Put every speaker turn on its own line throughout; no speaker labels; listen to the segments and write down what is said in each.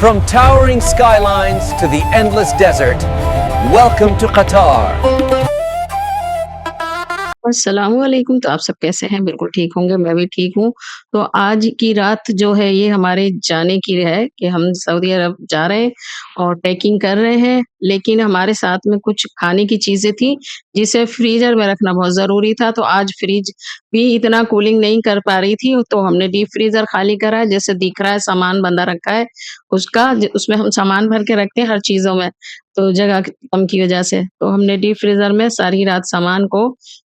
From towering skylines to the endless desert, welcome to Qatar.
अस्सलामुअलैकुम। तो आप सब कैसे हैं? बिल्कुल ठीक होंगे, मैं भी ठीक हूँ। तो आज की रात जो है ये हमारे जाने की है कि हम सऊदी अरब जा रहे हैं और पैकिंग कर रहे हैं, लेकिन हमारे साथ में कुछ खाने की चीज़ें थी, जिसे फ्रीज़र में रखना बहुत ज़रूरी था। तो आज फ्रिज भी इतना कूलिंग नहीं कर पा रही थी, तो हमने डीप फ्रीज़र खाली करा है। जैसे दिख रहा है सामान बंधा रखा है उसका ज उसमें हम सामान भर के रखते हैं हर चीज़ों में, तो जगह कम की वजह से। तो हमने डीप फ्रीज़र में सारी रात सामान को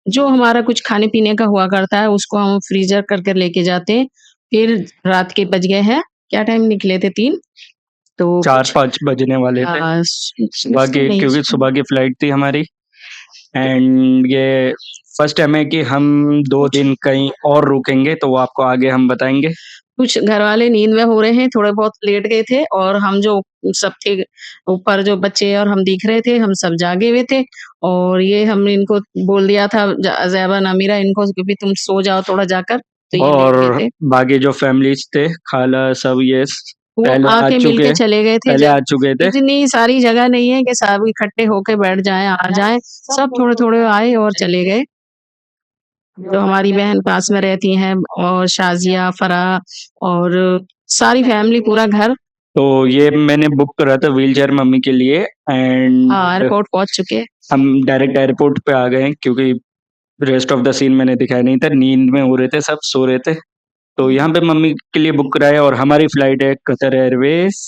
जो हमारा कुछ खाने-पीने का हुआ करता है, उसको हम फ्रीज़र करके लेके जाते हैं। फिर रात के बज गए हैं, क्या टाइम निकले थे 3, तो कुछ
4-5 बजने वाले थे। सुबह की
नहीं
क्योंकि सुबह की फ्लाइट थी हमारी एंड ये फर्स्ट टाइम है कि हम 2 दिन कहीं और रुकेंगे, तो वो आपको आगे हम बताएँगे।
कुछ घरवाले नींद में हो रहे हैं, थोड़े बहुत लेट गए थे और हम जो सब थे ऊपर जो बच्चे और हम दिख रहे थे, हम सब जागे हुए थे और ये हमने इनको बोल दिया था ज़ैबा नामीरा इनको कि भी तुम सो जाओ थोड़ा जाकर, तो ये लेट
और
गए थे।
बाकी जो फैमिलीज़ थे, खाला सब ये
वो
पहले आ
आके मिल के
चुके
चले गए थे।
पहले आ चुके थे।
इतनी सारी जगह नहीं है कि सब इकट्ठे होके बैठ जाएँ, आ जाएँ, सब थोड़े-थोड़े आए और चले गए। जो हमारी बहन पास में रहती हैं और शाज़िया, फ़राह और सारी फैमिली पूरा घर
तो ये मैंने बुक करा था व्हीलचेयर मम्मी के लिए एंड
एयरपोर्ट पहुँच चुके।
हम डायरेक्ट एयरपोर्ट पे आ गए क्योंकि रेस्ट ऑफ द सीन मैंने दिखाया नहीं था, नींद में हो रहे थे, सब सो रहे थे। तो यहाँ पे मम्मी के लिए बुक कराया और हमारी फ्लाइट है कतर एयरवेज़।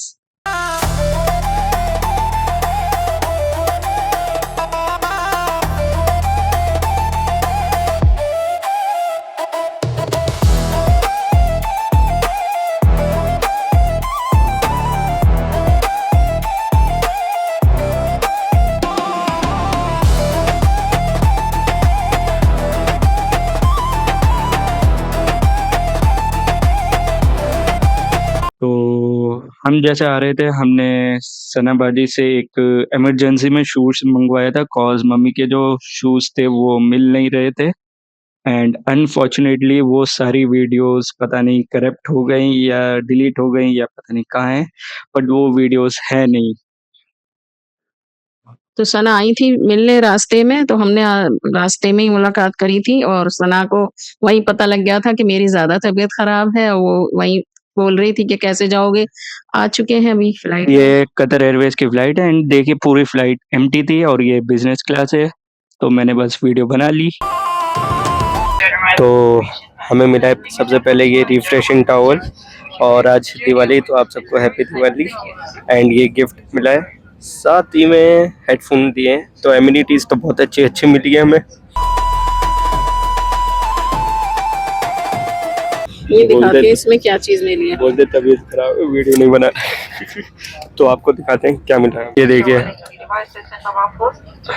तो हम जैसे आ रहे थे, हमने सनाबादी से एक इमरजेंसी में शूज़ मँगवाया था कॉज़ मम्मी के जो शूज़ थे वो मिल नहीं रहे थे एंड अनफॉर्च्यूनेटली वो सारी वीडियोज़ पता नहीं करप्ट हो गई या डिलीट हो गई या पता नहीं कहाँ हैं, बट वो वीडियोज़ है नहीं।
तो सना आई थी मिलने रास्ते में, तो हमने रास्ते में ही मुलाकात करी थी और सना को वहीं पता लग गया था कि मेरी ज़्यादा तबीयत ख़राब है, वो वहीं बोल रही थी कि कैसे जाओगे? आ चुके हैं अभी फ्लाइट में।
ये कतर एयरवेज़ की फ्लाइट है एंड देखिए पूरी फ्लाइट एम्प्टी थी और ये बिज़नेस क्लास है, तो मैंने बस वीडियो बना ली। तो हमें मिला है सबसे पहले ये रिफ्रेशिंग टॉवल और आज दिवाली तो आप सबको हैप्पी दिवाली एंड ये गिफ्ट मिला है, साथ ही में हेडफोन दिए हैं, तो एमिनिटीज़ तो बहुत अच्छी मिली है हमें।
ये दिखाते हैं इसमें क्या चीज़ मिली है।
बोलते तबीयत खराब है, वीडियो नहीं बना तो आपको दिखाते हैं क्या मिला है। ये देखिए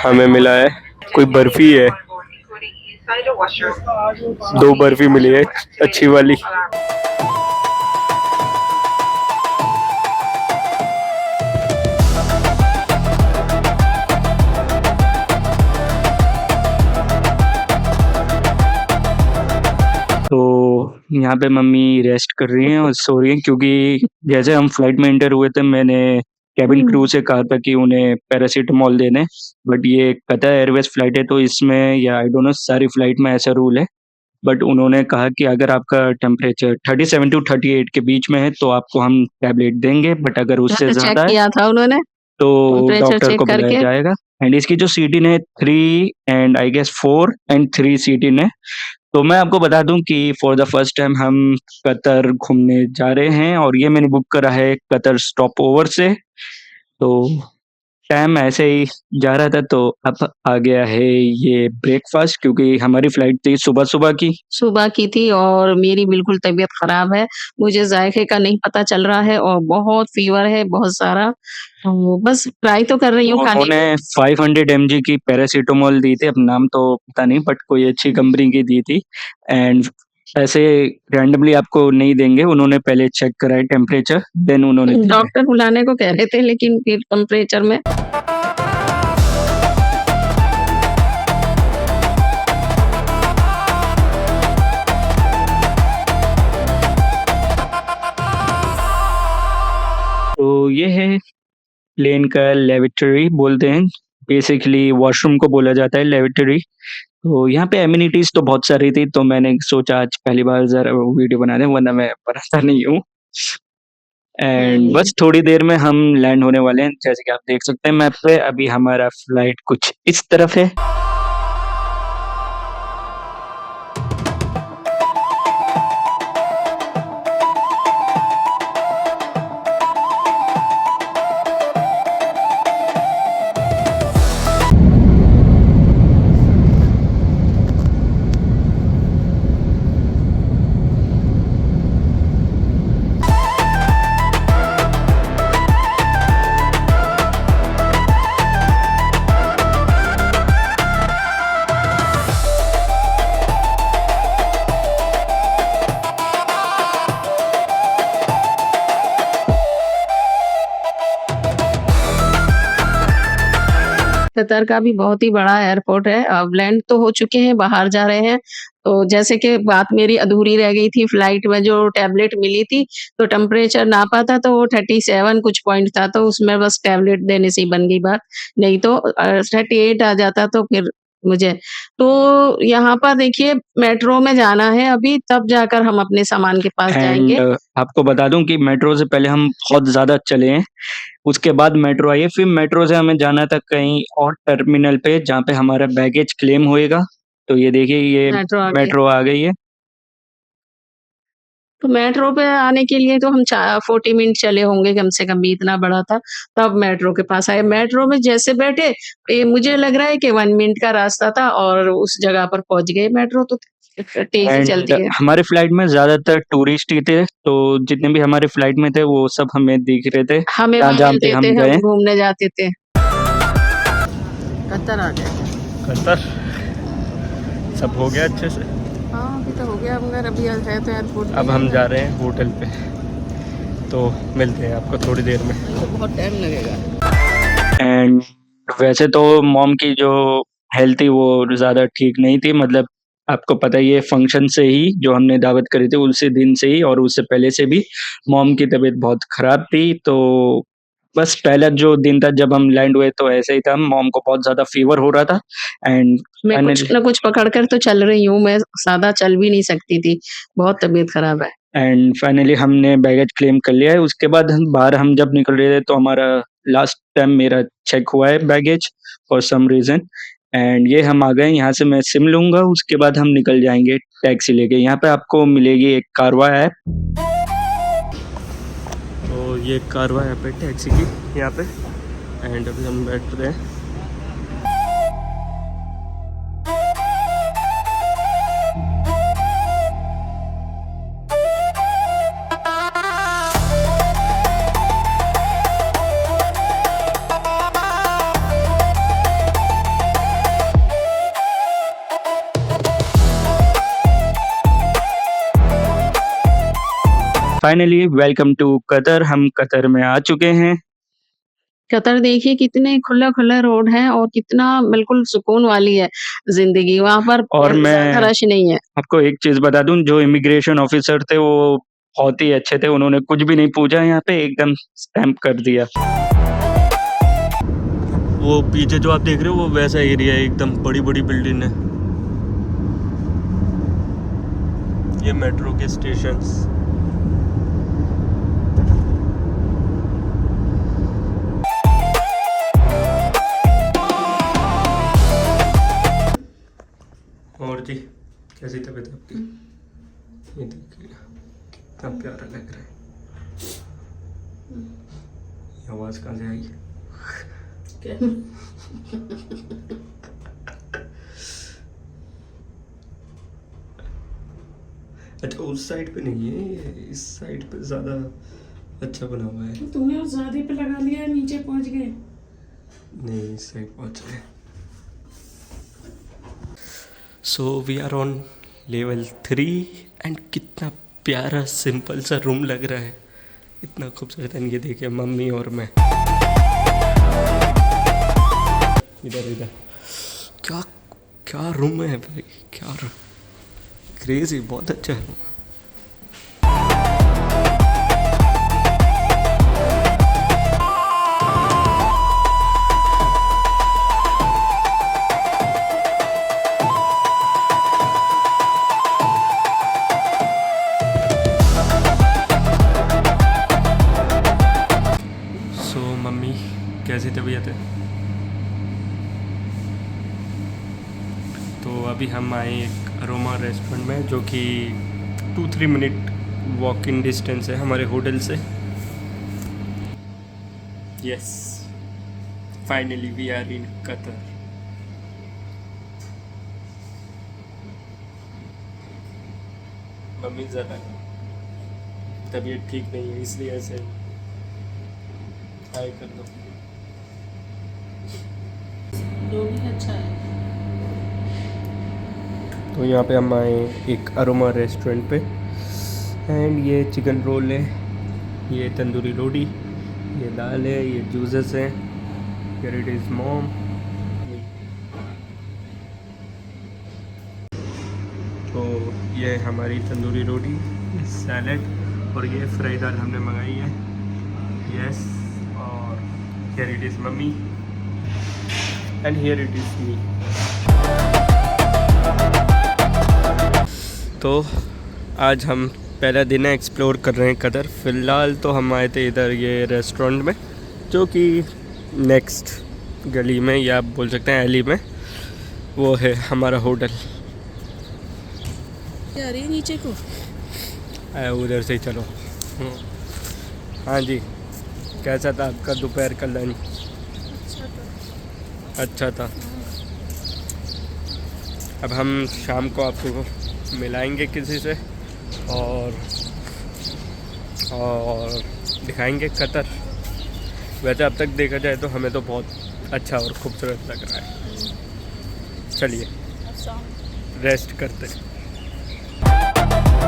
हमें मिला है कोई बर्फी है, 2 बर्फी मिली है अच्छी वाली। तो यहाँ पे मम्मी रेस्ट कर रही हैं और सो रही हैं क्योंकि जैसे हम फ्लाइट में एंटर हुए थे, मैंने केबिन क्रू से कहा था कि उन्हें पैरासिटामॉल दे दें, बट ये कतर एयरवेज़ फ्लाइट है तो इसमें या आई डोंट नो सारी फ्लाइट में ऐसा रूल है, बट उन्होंने कहा कि अगर आपका टेम्परेचर 37 टू 38 के बीच में है तो आपको हम टैबलेट देंगे, बट अगर उससे
चेक
ज़्यादा है
किया था उन्होंने
तो
टेम्परेचर
डॉक्टर
चेक
को बुलाया
करके।
जाएगा एंड इसकी जो सीटिंग है 3 and I guess 4 and 3 seating है। तो मैं आपको बता दूं कि फॉर द फर्स्ट टाइम हम कतर घूमने जा रहे हैं और ये मैंने बुक करा है कतर स्टॉप ओवर से। तो टाइम ऐसे ही जा रहा था तो अब आ गया है ये ब्रेकफास्ट क्योंकि हमारी फ्लाइट थी सुबह
सुबह की थी और मेरी बिल्कुल तबीयत ख़राब है। मुझे ज़ायक़े का नहीं पता चल रहा है और बहुत फ़ीवर है, बहुत सारा। तो बस ट्राई तो कर रही हूँ खाने की।
उन्होंने 500 mg की पैरासिटामॉल दी थी, अब नाम तो पता नहीं बट कोई अच्छी कंपनी की दी थी एंड ऐसे रैंडमली आपको नहीं देंगे, उन्होंने पहले चेक करा है टेम्परेचर देन उन्होंने दी है।
डॉक्टर बुलाने को कह रहे थे लेकिन फिर टेम्परेचर में
तो तो ये है प्लेन का लेविटरी बोलते हैं, बेसिकली वॉशरूम को बोला जाता है लेविटरी। तो यहाँ पे एमिनिटीज तो बहुत सारी थी, तो मैंने सोचा आज पहली बार ज़रा वीडियो बना दें, वरना मैं बनाता नहीं हूँ। एंड बस थोड़ी देर में हम लैंड होने वाले हैं, जैसे कि आप देख सकते हैं मैप पे। अभी हमारा फ्लाइट कुछ इस तरफ है।
कतर का भी बहुत ही बड़ा एयरपोर्ट है। अब लैंड तो हो चुके हैं, बाहर जा रहे हैं। तो जैसे कि बात मेरी अधूरी रह गई थी, फ्लाइट में जो टैबलेट मिली थी, तो टेम्परेचर नापा था तो वो 37 कुछ पॉइंट था, तो उसमें बस टैबलेट देने से ही बन गई बात। नहीं तो 38 आ जाता तो फिर मुझे तो यहाँ पर देखिए मेट्रो में जाना है अभी, तब जाकर हम अपने सामान के पास जाएँगे।
एंड आपको बता दूं कि मेट्रो से पहले हम बहुत ज़्यादा चले हैं, उसके बाद मेट्रो आई है, फिर मेट्रो से हमें जाना था कहीं और टर्मिनल पे, जहाँ पे हमारा बैगेज क्लेम होएगा। तो ये देखिए, ये
मेट्रो आ गई।
मेट्रो आ गई है।
तो मेट्रो पे आने के लिए तो हम 40 मिनट चले होंगे कम से कम भी, इतना बड़ा था, तब मेट्रो के पास आए। मेट्रो में जैसे बैठे, ये मुझे लग रहा है कि 1 मिनट का रास्ता था और उस जगह पर पहुँच गए। मेट्रो तो तेज़ ही
एंड
चलती है।
हमारे फ्लाइट में ज़्यादातर टूरिस्ट ही थे, तो जितने भी हमारे फ्लाइट में थे वो सब हमें दिख रहे थे,
हमें भी
जहाँ-जहाँ पे
मिलते थे,
हम गए।
हम घूमने जाते थे। कतर आ गए।
कतर सब हो गया अच्छे से।
हाँ, अभी तो हो गया, मगर अभी है तो एयरपोर्ट
अब हम जा रहे हैं होटल पे, तो मिलते हैं आपको थोड़ी देर में।
तो बहुत टाइम लगेगा।
एंड वैसे तो मॉम की जो हेल्थ थी वो ज़्यादा ठीक नहीं थी, मतलब आपको पता ही है, फंक्शन से ही जो हमने दावत करी थी उसी दिन से ही और उससे पहले से भी मॉम की तबीयत बहुत ख़राब थी। तो बस पहला जो दिन था जब हम लैंड हुए तो ऐसे ही था, मॉम को बहुत ज़्यादा फ़ीवर हो रहा था। एंड
मैं कुछ
फाइनली
न कुछ पकड़ कर तो चल रही हूँ, मैं सादा चल भी नहीं सकती थी, बहुत तबीयत खराब है।
हमने बैगेज क्लेम कर लिया है। उसके बाद हम जब निकल रहे थे तो हमारा लास्ट टाइम मेरा चेक हुआ है baggage for some reason. And ये हम आ गए, यहाँ से मैं सिम लूँगा, उसके बाद हम निकल जाएँगे टैक्सी लेके। यहाँ पे आपको मिलेगी एक कारवा ऐप।
तो ये कारवा ऐप है टैक्सी की यहाँ पे, एंड अभी हम बैठ रहे हैं।
Finally welcome to Qatar. हम कतर में आ चुके हैं।
कतर देखिए कितने खुला-खुला रोड है और कितना बिल्कुल सुकून वाली है ज़िंदगी, वहाँ पर
और
ज़्यादा
मैं
रश नहीं है।
आपको एक चीज़ बता दूँ, जो इमिग्रेशन ऑफिसर थे वो बहुत ही अच्छे थे, उन्होंने कुछ भी नहीं पूछा, यहाँ पे एकदम स्टैम्प कर दिया।
वो पीछे जो आप देख रहे हो वो वैसा एरिया है, एकदम बड़ी बड़ी बिल्डिंग है। ये मेट्रो के स्टेशंस। और जी कैसी तबीयत आपकी? ये देखिए कितना प्यारा लग रहा है। ये आवाज़ कहाँ से आई? अच्छा, उस साइड पे नहीं है, ये इस साइड पे ज़्यादा अच्छा बना हुआ है।
तूने उस ज़्यादा पे लगा लिया, नीचे पहुँच गए।
नहीं, इस साइड पहुँच गए। So we are on level 3 and कितना प्यारा सिंपल सा रूम लग रहा है, इतना खूबसूरत है। ये देखिए मम्मी और मैं इधर क्या क्या रूम है भाई, क्या क्रेजी, बहुत अच्छा है। कैसी तबीयत है? तो अभी हम आए एक अरोमा रेस्टोरेंट में, जो कि 2-3 मिनट वॉक इन डिस्टेंस है हमारे होटल से। Yes, finally we are in Qatar. Mummy ज़रा तबीयत ठीक नहीं है, इसलिए ऐसे हाय कर दो।
जो भी अच्छा है।
तो यहाँ पे हम आए एक अरोमा रेस्टोरेंट पे, एंड ये चिकन रोल है, ये तंदूरी रोटी, ये दाल है, ये जूसेस है, हियर इट इज़ मॉम। तो ये हमारी तंदूरी रोटी, सैलेड, और ये फ्राई दाल हमने मंगाई है। यस, और here it is mummy, and here it is me. तो आज हम पहला दिन है, एक्सप्लोर कर रहे हैं कतर। फ़िलहाल तो हम आए थे इधर ये रेस्टोरेंट में, जो कि नेक्स्ट गली में, या आप बोल सकते हैं एली में, वो है हमारा होटल।
क्या रही नीचे को?
उधर से ही चलो। हाँ जी, कैसा था आपका दोपहर का लंच? अच्छा था। अब हम शाम को आपको मिलाएंगे किसी से, और दिखाएंगे कतर। वैसे अब तक देखा जाए तो हमें तो बहुत अच्छा और खूबसूरत लग रहा है। चलिए रेस्ट करते हैं।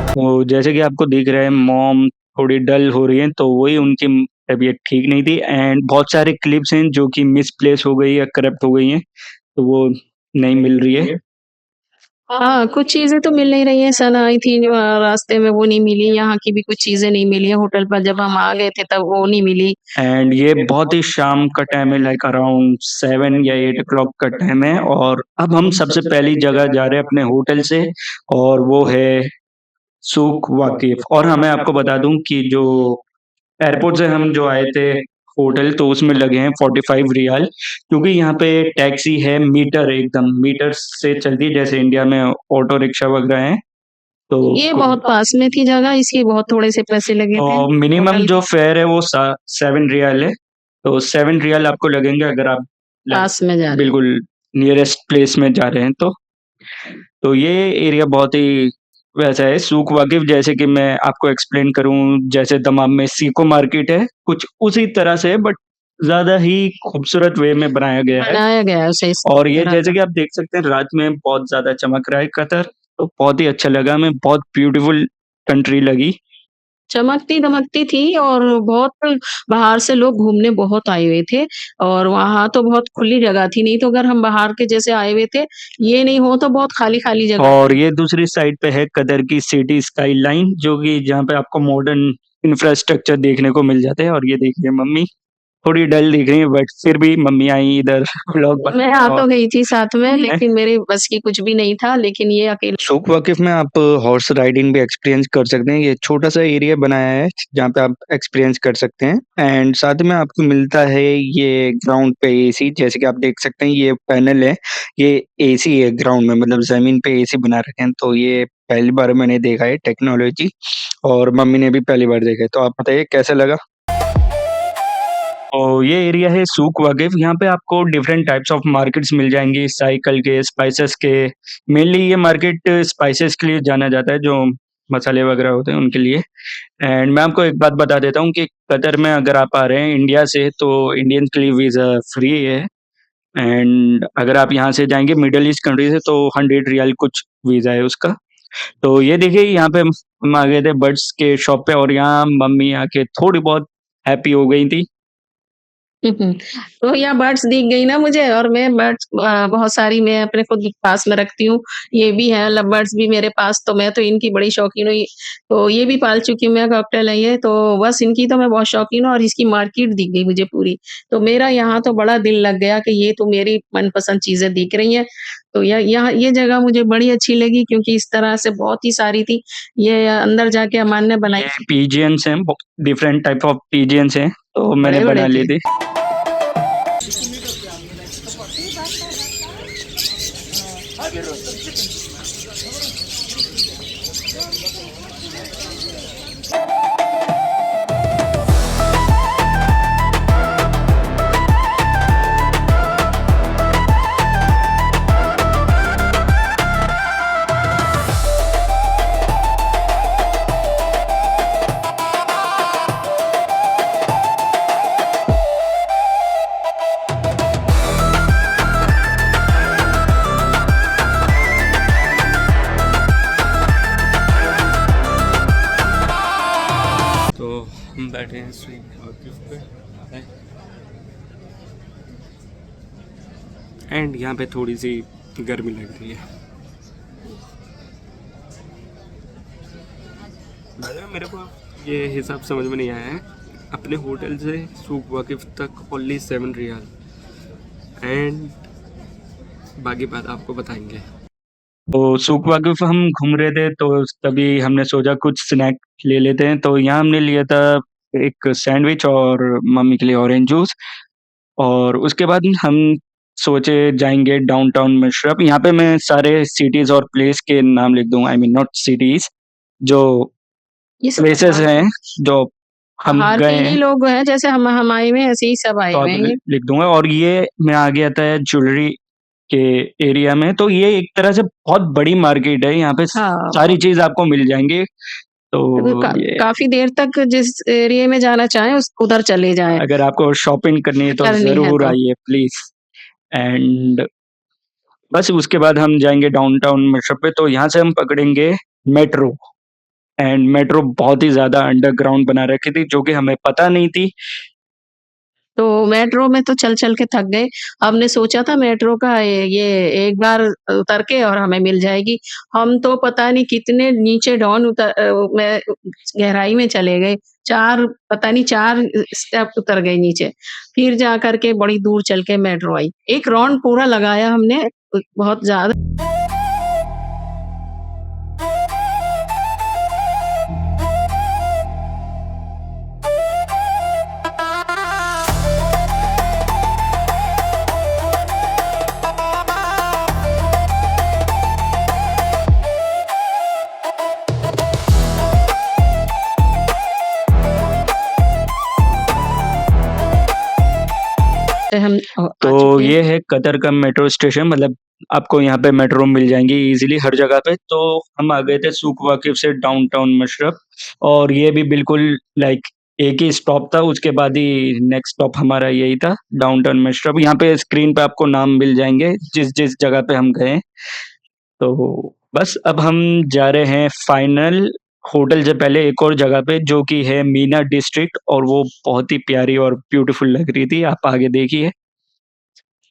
तो जैसे कि आपको दिख रहा है, मॉम थोड़ी डल हो रही है, तो वही उनकी तबीयत ठीक नहीं थी। एंड बहुत सारे क्लिप्स हैं जो कि मिसप्लेस हो गई या करप्ट हो गई हैं, तो वो नहीं मिल रही है।
हाँ, कुछ चीज़ें तो मिल नहीं रही हैं। सन आई थी रास्ते में, वो नहीं मिली। यहाँ की भी कुछ चीज़ें नहीं मिली हैं। होटल पर जब हम आ गए थे तब वो नहीं मिली।
एंड ये बहुत ही शाम का टाइम है, लाइक अराउंड 7 या 8 o'clock का टाइम है। और अब हम सबसे पहली जगह जा रहे हैं अपने होटल से, और वो है सूक वाकिफ। और हाँ, मैं आपको बता दूं कि जो एयरपोर्ट से हम जो आए थे होटल, तो उसमें लगे हैं 45 रियाल, क्योंकि यहाँ पे टैक्सी है मीटर, एकदम मीटर से चलती है, जैसे इंडिया में ऑटो रिक्शा वगैरह है। तो
ये बहुत पास में थी जगह, इसलिए बहुत थोड़े से पैसे लगे थे।
मिनिमम
होटल
जो फेयर है वो 7 रियाल है। तो 7 रियाल आपको लगेंगे अगर आप
पास में जा रहे हैं।
बिल्कुल नियरेस्ट प्लेस में जा रहे हैं। तो ये एरिया बहुत ही वैसा है सूक वाकिफ, जैसे कि मैं आपको एक्सप्लेन करूं, जैसे दमाम में सीको मार्केट है, कुछ उसी तरह से, बट ज्यादा ही खूबसूरत वे में बनाया गया है।
बनाया गया है उसे इस
और ये
तरह
जैसे
का।
कि आप देख सकते हैं, रात में बहुत ज्यादा चमक रहा है कतर, तो बहुत ही अच्छा लगा हमें, बहुत ब्यूटीफुल कंट्री लगी।
चमकती-दमकती थी, और बहुत बाहर से लोग घूमने बहुत आए हुए थे, और वहाँ तो बहुत खुली जगह थी। नहीं तो अगर हम बाहर के जैसे आए हुए थे, ये नहीं हो तो बहुत खाली-खाली जगह
और
थी।
ये दूसरी साइड पे है कतर की सिटी स्काईलाइन, जो कि जहाँ पे आपको मॉडर्न इंफ्रास्ट्रक्चर देखने को मिल जाते हैं। और ये देखिए मम्मी थोड़ी डल दिख रही है, बट फिर भी मम्मी आई इधर व्लॉग
मैं आ
और
तो गई थी साथ में, लेकिन मेरे बस की कुछ भी नहीं था, लेकिन ये अकेले
सूक वाकिफ में आप हॉर्स राइडिंग भी एक्सपीरियंस कर सकते हैं। ये छोटा सा एरिया बनाया है जहाँ पे आप एक्सपीरियंस कर सकते हैं। एंड साथ में आपको मिलता है ये ग्राउंड पे एसी, जैसे कि आप देख सकते हैं ये पैनल है, ये एसी है ग्राउंड में, मतलब जमीन पे एसी बना रखे हैं। तो ये पहली बार मैंने देखा है टेक्नोलॉजी, और मम्मी ने भी पहली बार देखा है। तो आप बताइए कैसा लगा? और ये एरिया है सूक वाकिफ, यहाँ पे आपको डिफरेंट टाइप्स ऑफ मार्केट्स मिल जाएंगी, साइकिल के, स्पाइसेस के। मेनली ये मार्केट स्पाइसेस के लिए जाना जाता है, जो मसाले वगैरह होते हैं उनके लिए। एंड मैं आपको एक बात बता देता हूँ कि कतर में अगर आप आ रहे हैं इंडिया से, तो इंडियन के लिए वीज़ा फ्री है। एंड अगर आप यहाँ से जाएंगे मिडल ईस्ट कंट्री से, तो 100 रियाल कुछ वीज़ा है उसका। तो ये देखिए यहाँ पे हम आ गए थे बर्ड्स के शॉप पे, और यहाँ मम्मी आके थोड़ी बहुत हैप्पी हो गई थी।
तो यहाँ बर्ड्स दिख गई ना मुझे, और मैं बर्ड्स बहुत सारी मैं अपने खुद पास में रखती हूँ। ये भी है लव बर्ड्स भी मेरे पास, तो मैं तो इनकी बड़ी शौकीन हूँ। तो ये भी पाल चुकी हूँ मैं, कॉकटेल है ये, तो बस इनकी तो मैं बहुत शौकीन हूँ, और इसकी मार्केट दिख गई मुझे पूरी। तो मेरा यहाँ तो बड़ा दिल लग गया कि ये तो मेरी मनपसंद चीज़ें दिख रही हैं। तो यहाँ ये जगह मुझे बड़ी अच्छी लगी, क्योंकि इस तरह से बहुत ही सारी थी। ये अंदर जाके अमान ने बनाई
ये पिजियंस हैं, डिफरेंट टाइप ऑफ पिजियंस हैं, तो मैंने
बड़े-बड़े
बना लिए
थे।
थे।
तो हम बैठे हैं सूक वाकिफ पे एंड यहाँ पे थोड़ी सी गर्मी लग रही है। मेरे को ये हिसाब समझ में नहीं आया है। अपने होटल से सूक वाकिफ तक ओनली 7 रियाल एंड बाकी बात आपको बताएंगे।
तो सूक वाकिफ हम घूम रहे थे तो तभी हमने सोचा कुछ स्नैक ले लेते हैं। तो यहाँ हमने लिया था एक सैंडविच और मम्मी के लिए ऑरेंज जूस। और उसके बाद हम सोचे जाएंगे डाउनटाउन मशरफ। यहाँ पे मैं सारे सिटीज और प्लेस के नाम लिख दूंगा, आई मीन नॉट सिटीज, जो
ये सब
प्लेसेस हैं जो हम
बाहर
गए
के ही
हैं
लोग हैं, जैसे हम आए हुए हैं ऐसे ही सब आए
तो
हुए
आप
हैं ये।
लिख दूंगा। और ये मैं आ गया था ज्वेलरी के एरिया में। तो ये एक तरह से बहुत बड़ी मार्केट है, यहाँ पे
हाँ,
सारी चीज आपको मिल जाएंगी।
तो
तो ये
काफी देर तक जिस एरिया में जाना चाहें उधर चले जाएं,
अगर आपको शॉपिंग करनी है तो
करनी है
जरूर
तो।
आइए प्लीज। एंड बस उसके बाद हम जाएंगे डाउनटाउन मशरफ पे। तो यहाँ से हम पकड़ेंगे मेट्रो। एंड मेट्रो बहुत ही ज्यादा अंडरग्राउंड बना रखी थी जो कि हमें पता नहीं थी।
तो मेट्रो में तो चल के थक गए। हमने सोचा था मेट्रो का ये एक बार उतर के और हमें मिल जाएगी। हम तो पता नहीं कितने नीचे में गहराई में चले गए। 4 पता नहीं 4 स्टेप उतर गए नीचे। फिर जा कर के बड़ी दूर चल के मेट्रो आई। एक राउंड पूरा लगाया हमने बहुत ज़्यादा। हम आ
तो
चुके हैं।
ये है कतर का मेट्रो स्टेशन। मतलब आपको यहाँ पे मेट्रो मिल जाएंगी इजीली हर जगह पे। तो हम आ गए थे सूक वाकिफ से डाउनटाउन मशरफ। और ये भी बिल्कुल लाइक एक ही स्टॉप था, उसके बाद ही नेक्स्ट स्टॉप हमारा यही था डाउनटाउन मशरफ। यहाँ पे स्क्रीन पे आपको नाम मिल जाएंगे जिस जिस जगह पे हम गए। तो बस अब हम जा रहे हैं फाइनल होटल से पहले एक और जगह पे जो कि है मीना डिस्ट्रिक्ट। और वो बहुत ही प्यारी और ब्यूटीफुल लग रही थी, आप आगे देखिए।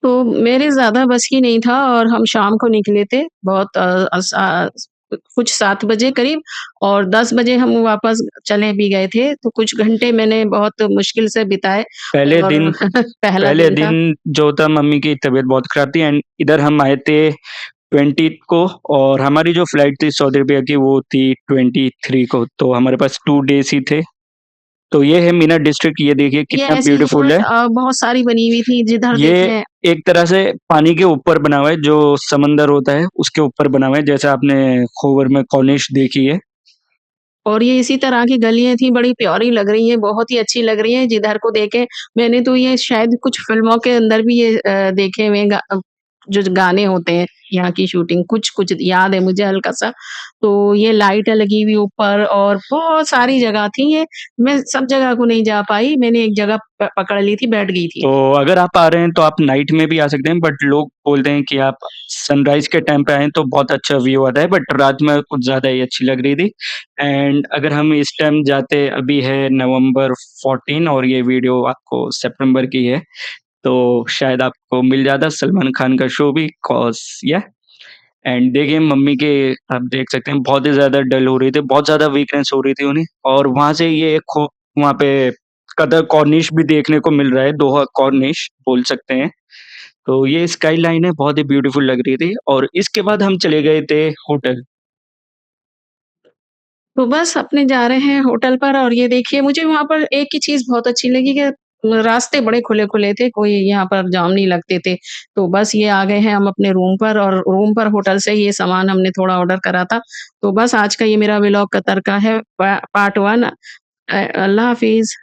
तो मेरे ज़्यादा बस की नहीं था और हम शाम को निकले थे बहुत कुछ 7 बजे करीब और 10 बजे हम वापस चले भी गए थे। तो कुछ घंटे मैंने बहुत मुश्किल से बिताए
पहले
और
दिन
पहला
पहले
दिन था।
दिन जो था मम्मी की तबीयत बहुत खराब थी। एंड इधर हम आए थे 20 को। और हमारी जो फ्लाइट थी सऊदी अरबिया की वो थी 23 को। तो हमारे पास 2 डेज ही थे। तो ये है मीना डिस्ट्रिक्ट, ये देखिए
ये
कितना
ऐसी
ब्यूटीफुल है।
बहुत सारी बनी हुई थी जिधर
ये
देखें।
एक तरह से पानी के ऊपर बना हुआ है, जो समंदर होता है उसके ऊपर बना हुआ है, जैसे आपने खोवर में कॉर्निश देखी है।
और ये इसी तरह की गलियाँ थी, बड़ी प्यारी लग रही हैं, बहुत ही अच्छी लग रही हैं, जिधर को देखें। मैंने तो ये शायद कुछ फ़िल्मों के अंदर भी ये देखे हुए जो गाने होते हैं, यहाँ की शूटिंग कुछ-कुछ याद है मुझे हल्का-सा। तो ये लाइटें लगी हुई ऊपर और बहुत सारी जगह थी ये। मैं सब जगह को नहीं जा पाई, मैंने एक जगह पकड़ ली थी, बैठ गई थी।
तो अगर आप आ रहे हैं तो आप नाइट में भी आ सकते हैं, बट लोग बोलते हैं कि आप सनराइज के टाइम पे आएँ तो बहुत अच्छा व्यू आता है। बट रात में कुछ ज़्यादा ही अच्छी लग रही थी। एंड अगर हम इस टाइम जाते, अभी है नवंबर 14 और ये वीडियो आपको सितंबर की है, तो शायद आपको मिल जाता सलमान खान का शो भी। कॉज़ या एंड देखिए मम्मी के, आप देख सकते हैं बहुत ही ज़्यादा डल हो रही थी, बहुत ज़्यादा वीकनेस हो रही थी उन्हें। और वहाँ से ये वहाँ पे कतर कॉर्निश भी देखने को मिल रहा है, दोहा कॉर्निश बोल सकते हैं। तो ये स्काई लाइन है, बहुत ही ब्यूटीफुल लग रही थी। और इसके बाद हम चले गए थे होटल।
तो बस अपने जा रहे हैं होटल पर और ये देखिए मुझे वहाँ पर एक ही चीज़ बहुत अच्छी लगी कि रास्ते बड़े खुले-खुले थे, कोई यहाँ पर जाम नहीं लगते थे। तो बस ये आ गए हैं हम अपने रूम पर और रूम पर होटल से ये सामान हमने थोड़ा ऑर्डर करा था। तो बस आज का ये मेरा व्लॉग कतर का है पार्ट 1 अल्लाह हाफ़िज़।